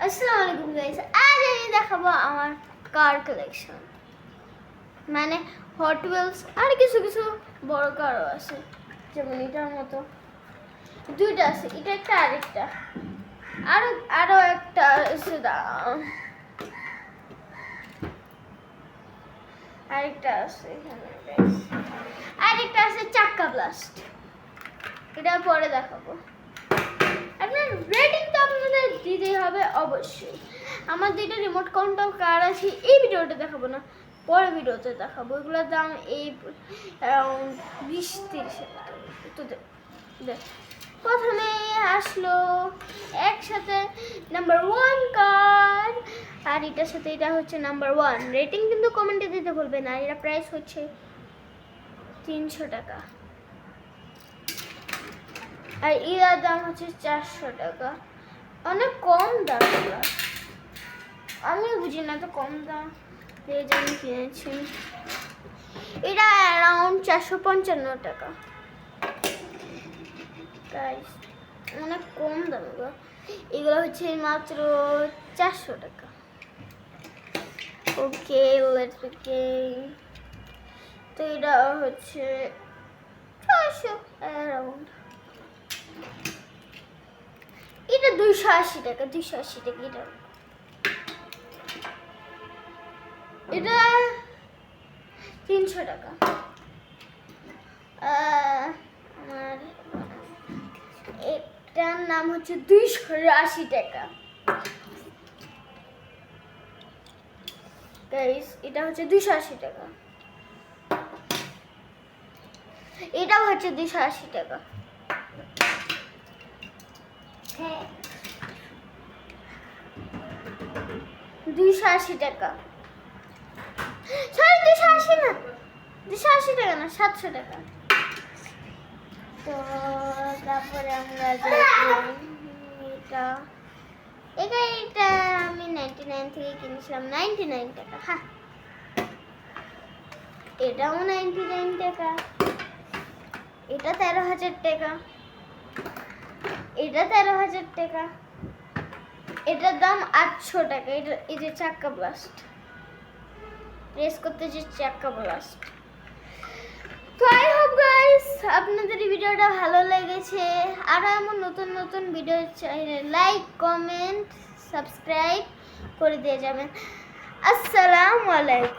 আসসালামু আলাইকুম গাইস, আজ আমি দেখাবো আমার কার কালেকশন। মানে হট হুইলস আর কিছু কিছু বড় কারও আছে, যেমন এটার মতো দুইটা আছে, এটা একটা আরেকটা, আরো আরো একটা আছে, আরেকটা আছে এখানে গাইস, আরেকটা আছে চাক্কা ব্লাস্ট। এটা পরে দেখাবো। আপনার রেটিং তো আপনাদের দিতেই হবে অবশ্যই। আমার দুইটা রিমোট কন্ট্রোল কার আছে, এই ভিডিওটা দেখাবো না, পরের ভিডিওতে দেখাবো। এগুলোর দাম এই অ্যারাউন্ড 20-30 হাজার টাকা। তো প্রথমে আসলো একসাথে নাম্বার 1 কার, আর এটার সাথে এটা হচ্ছে নাম্বার 1। রেটিং কিন্তু কমেন্টে দিতে ভুলবেন। আর এটা প্রাইস হচ্ছে 300 টাকা, আর এর দাম হচ্ছে 400 টাকা। অনেক কম দাম। আমি বুঝি না তো কম দাম দিয়ে আমি কিনেছি। এটা অ্যারাউন্ড 455 টাকা। গাইস অনেক কম দাম। এগুলো হচ্ছে মাত্র 400 টাকা। ওকে, লেটস বিগিন। তো এটা হচ্ছে 600 অ্যারাউন্ড। এটা 280 টাকা, 280 টাকা। এটা 300 টাকা। আমার এটার নাম হচ্ছে 280 টাকা। গাইস এটা হচ্ছে 280 টাকা। এটাও হচ্ছে 280 টাকা। হ্যাঁ, 280 টাকা। সরি, 280 না, 280 টাকা না, 700 টাকা। তো তারপরে আমরা এটা এটা এটা আমি 99 থেকে কিনেছিলাম, 99 টাকা। হ্যাঁ, এটাও 99 টাকা। এটা 13,000 টাকা। এটা 13,000 টাকা। এটার দাম 800 টাকা। এটা এই যে চাক্কা ব্লাস্ট, প্রেস করতে যে চাক্কা ব্লাস্ট। তো আই হোপ গাইস আপনাদের এই ভিডিওটা ভালো লেগেছে। আরো এমন নতুন নতুন ভিডিও চাইলে লাইক, কমেন্ট, সাবস্ক্রাইব করে দিয়ে যাবেন। আসসালামু আলাইকুম।